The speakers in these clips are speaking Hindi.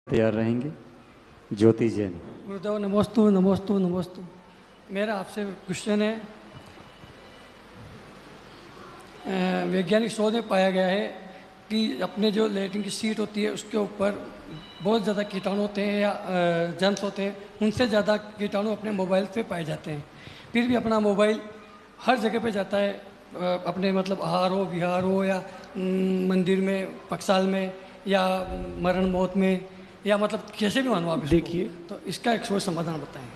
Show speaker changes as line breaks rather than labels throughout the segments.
तैयार रहेंगे। ज्योति जैन।
गुरुदेव नमोस्तु नमोस्तु नमोस्तु। मेरा आपसे क्वेश्चन है, वैज्ञानिक शोध में पाया गया है कि अपने जो लेटरिन की सीट होती है उसके ऊपर बहुत ज़्यादा कीटाणु होते हैं या जर्म्स होते हैं, उनसे ज़्यादा कीटाणु अपने मोबाइल पे पाए जाते हैं। फिर भी अपना मोबाइल हर जगह पे जाता है, अपने मतलब आहार हो, विहार हो, या मंदिर में, पक्षाल में, या मरण मौत में, या मतलब कैसे भी मानो आप इसको।
देखिए,
तो इसका एक सोच समाधान बताएं।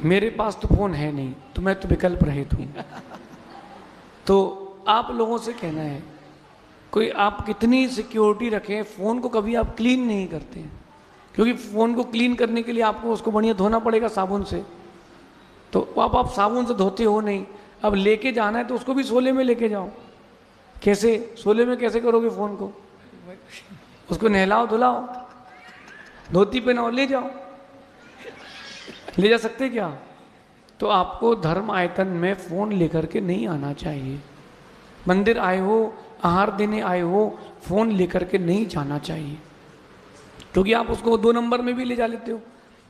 मेरे पास तो फ़ोन है नहीं, तो मैं तो विकल्प रहित हूँ। तो आप लोगों से कहना है, कोई आप कितनी सिक्योरिटी रखें, फ़ोन को कभी आप क्लीन नहीं करते हैं, क्योंकि फ़ोन को क्लीन करने के लिए आपको उसको बढ़िया धोना पड़ेगा साबुन से। तो आप साबुन से धोते हो नहीं, अब लेके जाना है तो उसको भी सोले में लेके जाओ। कैसे सोले में कैसे करोगे फ़ोन को? उसको नहलाओ धुलाओ, धोती पहनाओ, ले जाओ। ले जा सकते क्या? तो आपको धर्म आयतन में फ़ोन लेकर के नहीं आना चाहिए। मंदिर आए हो, आहार देने आए हो, फ़ोन लेकर के नहीं जाना चाहिए, क्योंकि आप उसको 2 नंबर में भी ले जा लेते हो।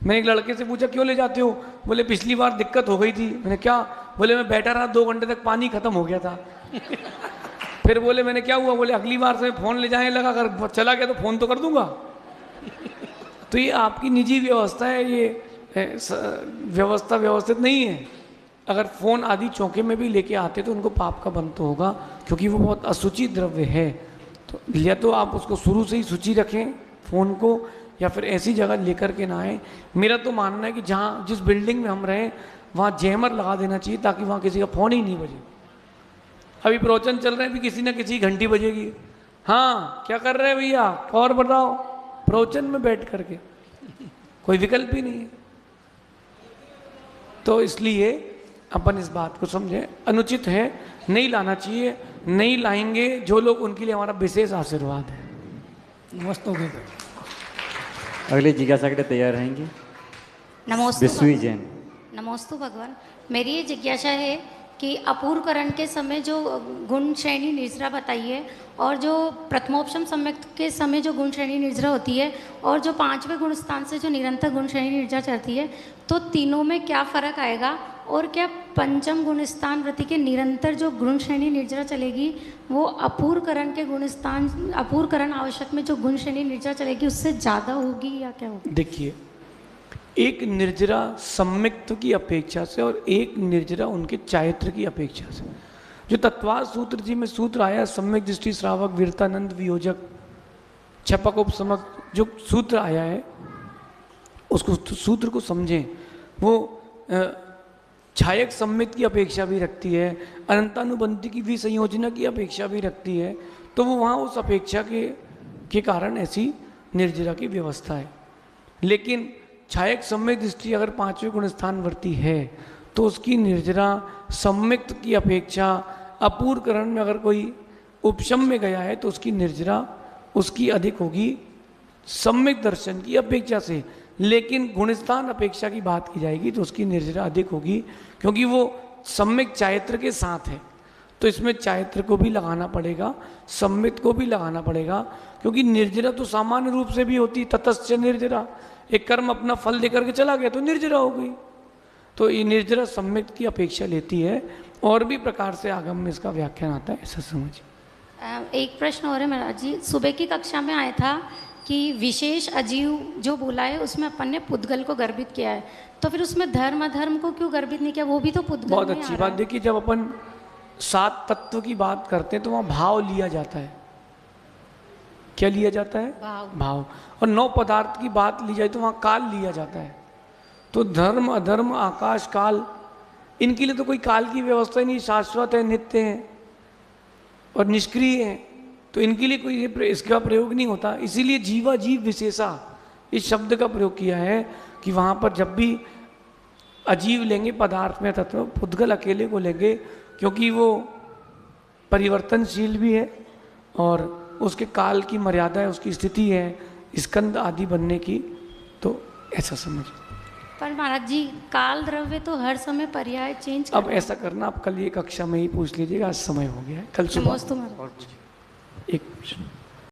मैंने एक लड़के से पूछा, क्यों ले जाते हो? बोले पिछली बार दिक्कत हो गई थी। मैंने क्या? बोले मैं बैठा रहा 2 घंटे तक, पानी खत्म हो गया था। फिर बोले मैंने क्या हुआ? बोले अगली बार से फ़ोन ले जाने लगा, अगर चला गया तो फ़ोन तो कर दूंगा। तो ये आपकी निजी व्यवस्था है, ये व्यवस्था व्यवस्थित नहीं है। अगर फ़ोन आदि चौके में भी लेके आते तो उनको पाप का बंध तो होगा, क्योंकि वो बहुत असुचि द्रव्य है। तो या तो आप उसको शुरू से ही सूची रखें फ़ोन को, या फिर ऐसी जगह लेकर के ना आए। मेरा तो मानना है कि जहाँ जिस बिल्डिंग में हम रहें वहाँ जैमर लगा देना चाहिए, ताकि वहाँ किसी का फ़ोन ही नहीं बजे। अभी प्रवचन चल रहे हैं, भी किसी ना किसी घंटी बजेगी। हाँ, क्या कर रहे हैं भैया, और बताओ? प्रवचन में बैठ करके कोई विकल्प ही नहीं है। तो इसलिए अपन इस बात को समझें, अनुचित है, नहीं लाना चाहिए। नहीं लाएंगे जो लोग, उनके लिए हमारा विशेष आशीर्वाद है।
मस्त हो गए।
अगले जिज्ञासा के लिए तैयार रहेंगे।
नमोस्तु
विश्वी जैन।
नमोस्तु भगवान। मेरी ये जिज्ञासा है कि अपूर्वकरण के समय जो गुण श्रेणी निर्जरा बताई है, और जो प्रथमोपशम सम्यक के समय जो गुण श्रेणी निर्जरा होती है, और जो 5वें गुण स्थान से जो निरंतर गुण श्रेणी निर्जरा चलती है, तो तीनों में क्या फ़र्क आएगा? और क्या पंचम गुण स्थान वृत्ति के निरंतर जो गुण श्रेणी निर्जरा चलेगी, वो अपूर्वकरण के गुण स्थान, अपूर्वकरण आवश्यक में जो गुण श्रेणी निर्जरा चलेगी उससे ज़्यादा होगी या क्या होगी?
देखिए, एक निर्जरा सम्मिक्त की अपेक्षा से और एक निर्जरा उनके चारित्र की अपेक्षा से, जो तत्वार सूत्र जी में सूत्र आया, सम्यक दृष्टि श्रावक वीरतानंद वियोजक छपक उपसमक, जो सूत्र आया है उसको सूत्र को समझें। वो छायक सम्मित की अपेक्षा भी रखती है, अनंतानुबंधी की विसंयोजना की अपेक्षा भी रखती है। तो वो वहाँ उस अपेक्षा के कारण ऐसी निर्जरा की व्यवस्था है। लेकिन छायक सम्यक दृष्टि अगर 5वें गुण स्थान वर्ती है, तो उसकी निर्जरा सम्मिक्त की अपेक्षा, अपूर्वकरण में अगर कोई उपशम में गया है तो उसकी निर्जरा उसकी अधिक होगी सम्यक दर्शन की अपेक्षा से। लेकिन गुणस्थान अपेक्षा की बात की जाएगी तो उसकी निर्जरा अधिक होगी, क्योंकि वो सम्यक चायत्र के साथ है। तो इसमें चायत्र को भी लगाना पड़ेगा, सम्मित को भी लगाना पड़ेगा, क्योंकि निर्जरा तो सामान्य रूप से भी होती, ततश्च निर्जरा। एक कर्म अपना फल देकर के चला गया तो निर्जरा हो गई। तो ये निर्जरा सम्मित की अपेक्षा लेती है। और भी प्रकार से आगम में इसका व्याख्यान आता है, ऐसा समझिए।
एक प्रश्न और है महाराज जी, सुबह की कक्षा में आया था कि विशेष अजीव जो बोला है उसमें अपन ने पुद्गल को गर्भित किया है, तो फिर उसमें धर्म अधर्म को क्यों गर्भित नहीं किया? वो भी तो पुद्गल
बहुत
में
अच्छी
आ
बात।
रहा है।
देखिए, जब अपन 7 तत्व की बात करते हैं तो वहाँ भाव लिया जाता है। क्या लिया जाता है? भाव। और 9 पदार्थ की बात ली जाए तो वहाँ काल लिया जाता है। तो धर्म अधर्म आकाश काल, इनके लिए तो कोई काल की व्यवस्था ही नहीं, शाश्वत है, नित्य है और निष्क्रिय है। तो इनके लिए कोई इसका प्रयोग नहीं होता। इसीलिए जीवा जीव विशेषा इस शब्द का प्रयोग किया है कि वहाँ पर जब भी अजीव लेंगे पदार्थ में तत्व, पुद्गल अकेले को लेंगे, क्योंकि वो परिवर्तनशील भी है और उसके काल की मर्यादा है, उसकी स्थिति है स्कंद आदि बनने की। तो ऐसा समझ।
पर महाराज जी, काल द्रव्य तो हर समय पर्याय चेंज
अब ऐसा करना, आप कल ये कक्षा में ही पूछ लीजिएगा, आज समय हो गया है, कल सुबह।
नमोस्तु महाराज।
एक